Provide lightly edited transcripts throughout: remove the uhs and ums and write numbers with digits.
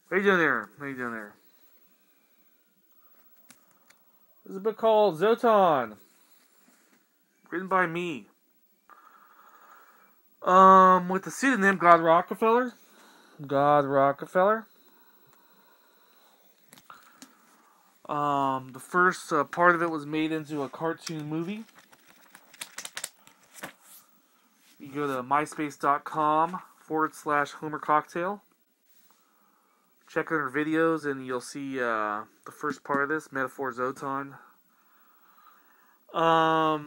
What are you doing there? What are you doing there? This is a book called Zotan. Written by me. With the pseudonym God Rockefeller. God Rockefeller. The first part of it was made into a cartoon movie. You go to myspace.com/Homer Cocktail. Check out our videos and you'll see the first part of this, Metaphor Zotan. Got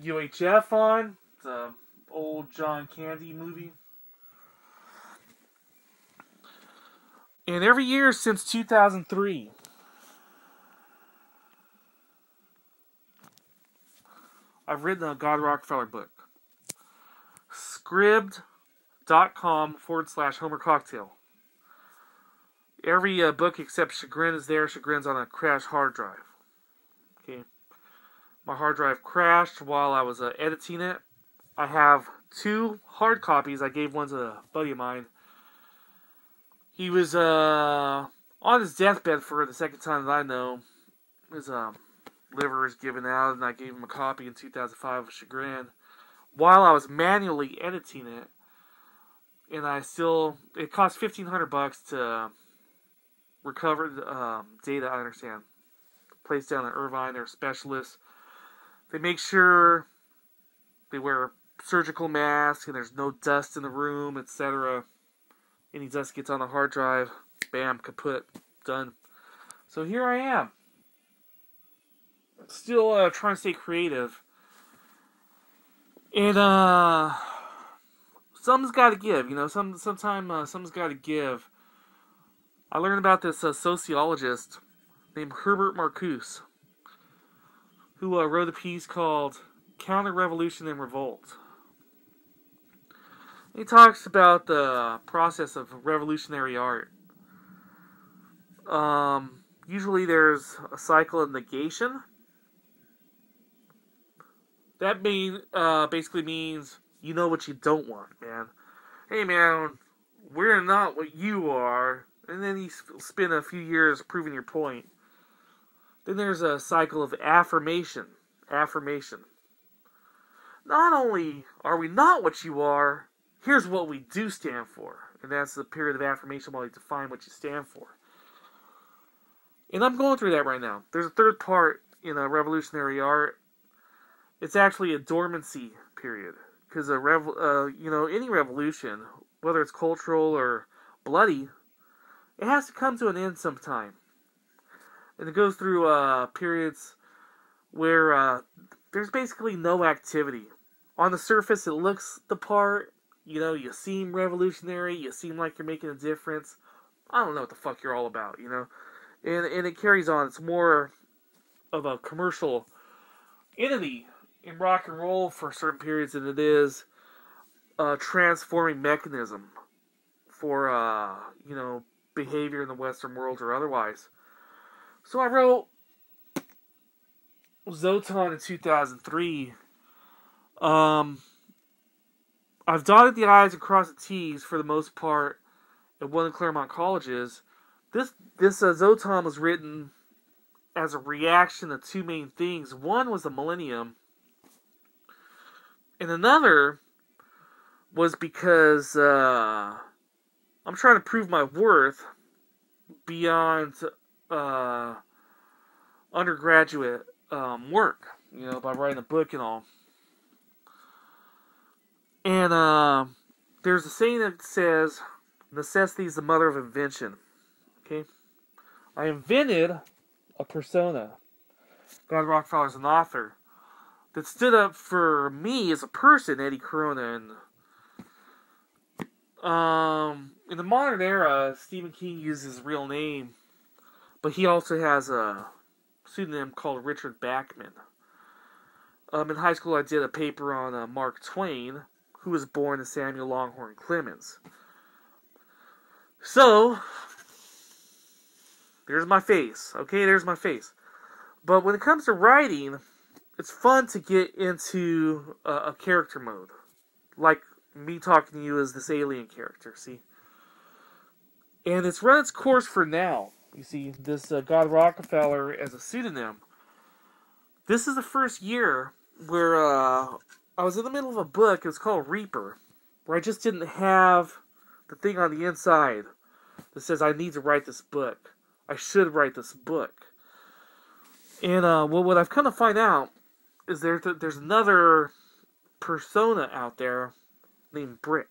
UHF on. It's an old John Candy movie. And every year since 2003, I've written a God Rockefeller book. Scribd.com/Homer Cocktail. Every book except Chagrin is there. Chagrin's on a crashed hard drive. Okay. My hard drive crashed while I was editing it. I have 2 hard copies. I gave one to a buddy of mine. He was on his deathbed for the second time that I know. His liver was given out, and I gave him a copy in 2005 of Chagrin while I was manually editing it. And it cost $1,500 to recover the data. I understand. Place down in Irvine, they're specialists. They make sure they wear surgical masks and there's no dust in the room, etc. Any dust gets on the hard drive, bam, kaput, done. So here I am. Still trying to stay creative. And something's got to give, you know. Sometimes something's got to give. I learned about this sociologist named Herbert Marcuse, who wrote a piece called Counter-Revolution and Revolt. He talks about the process of revolutionary art. Usually there's a cycle of negation. That basically means you know what you don't want, man. Hey, man, we're not what you are. And then you spend a few years proving your point. Then there's a cycle of affirmation. Affirmation. Not only are we not what you are, here's what we do stand for. And that's the period of affirmation while you define what you stand for. And I'm going through that right now. There's a third part in revolutionary art. It's actually a dormancy period. Because any revolution, whether it's cultural or bloody, it has to come to an end sometime. And it goes through periods where there's basically no activity. On the surface, it looks the part. You know, you seem revolutionary. You seem like you're making a difference. I don't know what the fuck you're all about, you know. And it carries on. It's more of a commercial entity in rock and roll for certain periods than it is a transforming mechanism for, behavior in the Western world or otherwise. So I wrote Zotan in 2003. I've dotted the I's and crossed the T's for the most part at one of the Claremont colleges. This Zotan was written as a reaction to 2 main things. One was the millennium, and another was because I'm trying to prove my worth beyond undergraduate work, you know, by writing a book and all. And there's a saying that says, necessity is the mother of invention. Okay? I invented a persona. God Rockefeller's an author that stood up for me as a person, Eddie Corona. And in the modern era, Stephen King uses his real name, but he also has a pseudonym called Richard Bachman. In high school, I did a paper on Mark Twain, who was born as Samuel Longhorn Clemens. So, there's my face. Okay, there's my face. But when it comes to writing, it's fun to get into a character mode. Like me talking to you as this alien character, see? And it's run its course for now. You see, this God Rockefeller as a pseudonym. This is the first year where I was in the middle of a book. It was called Reaper, where I just didn't have the thing on the inside that says I need to write this book. I should write this book. And well, what I've come to find out is there's another persona out there named Brick.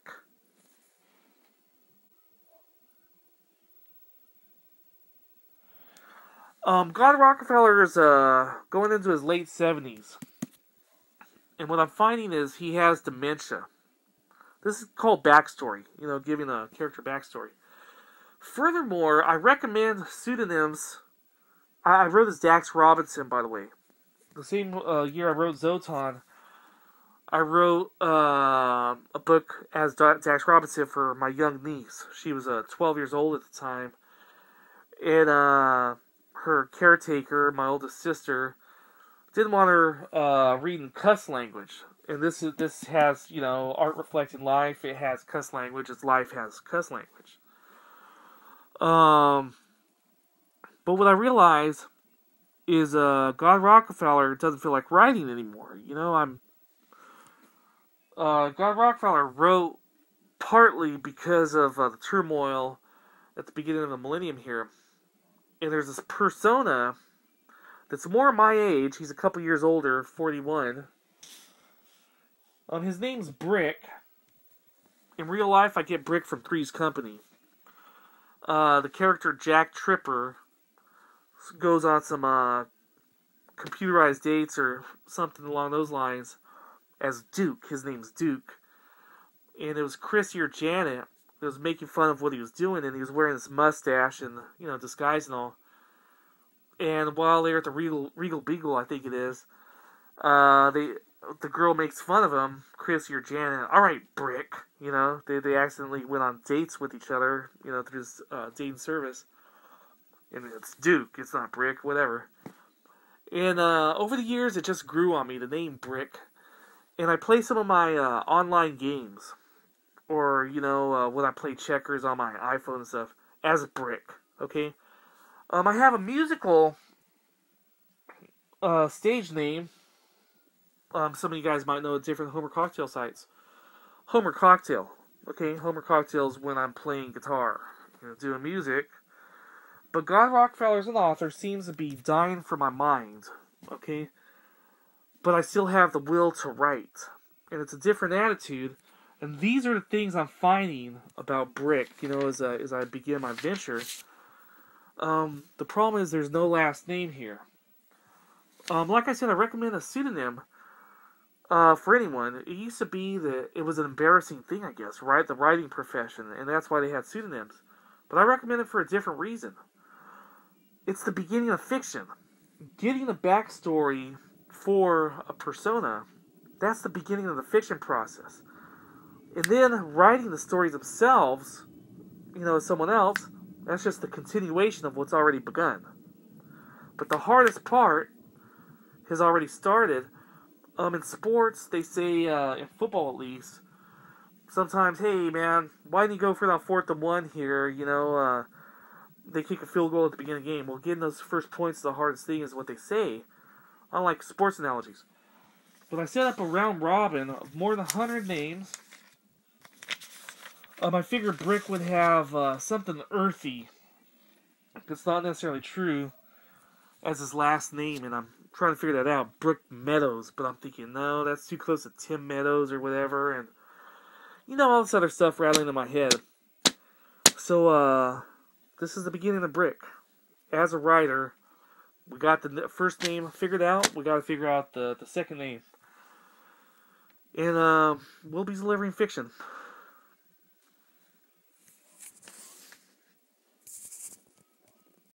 God Rockefeller is going into his late 70s. And what I'm finding is he has dementia. This is called backstory, giving a character backstory. Furthermore, I recommend pseudonyms. I wrote as Dax Robinson, by the way. The same year I wrote Zotan, I wrote a book as Dax Robinson for my young niece. She was 12 years old at the time. And her caretaker, my oldest sister, didn't want her reading cuss language. And this has, art reflecting life. It has cuss language. Its life has cuss language. But what I realized is God Rockefeller doesn't feel like writing anymore. God Rockefeller wrote partly because of the turmoil at the beginning of the millennium here. And there's this persona that's more my age. He's a couple years older, 41. His name's Brick. In real life, I get Brick from Three's Company. The character Jack Tripper goes on some computerized dates or something along those lines as Duke. His name's Duke. And it was Chrissy or Janet that was making fun of what he was doing, and he was wearing this mustache and, disguise and all. And while they're at the Regal Beagle, I think it is, the girl makes fun of him, Chrissy or Janet. All right, Brick. They accidentally went on dates with each other, through this dating service. And it's Duke. It's not Brick. Whatever. And over the years, it just grew on me, the name Brick. And I play some of my online games, or when I play checkers on my iPhone and stuff, as Brick. Okay. I have a musical stage name. Some of you guys might know it different Homer Cocktail sites. Homer Cocktail. Okay, Homer Cocktail is when I'm playing guitar, doing music. But God Rockefeller as an author seems to be dying from my mind. Okay, but I still have the will to write, and it's a different attitude. And these are the things I'm finding about Brick. As I begin my venture. The problem is there's no last name here. Like I said, I recommend a pseudonym for anyone. It used to be that it was an embarrassing thing, I guess, right? The writing profession, and that's why they had pseudonyms. But I recommend it for a different reason. It's the beginning of fiction. Getting a backstory for a persona, that's the beginning of the fiction process. And then writing the stories themselves, as someone else, that's just the continuation of what's already begun. But the hardest part has already started. In sports, they say, in football at least, sometimes, hey man, why didn't you go for that 4th and 1 here? They kick a field goal at the beginning of the game. Well, getting those first points is the hardest thing, is what they say. Unlike sports analogies. But I set up a round robin of more than 100 names. I figured Brick would have something earthy. It's not necessarily true as his last name, and I'm trying to figure that out. Brick Meadows, but I'm thinking, no, that's too close to Tim Meadows or whatever, and all this other stuff rattling in my head. So, this is the beginning of Brick. As a writer, we got the first name figured out. We got to figure out the second name. And we'll be delivering fiction.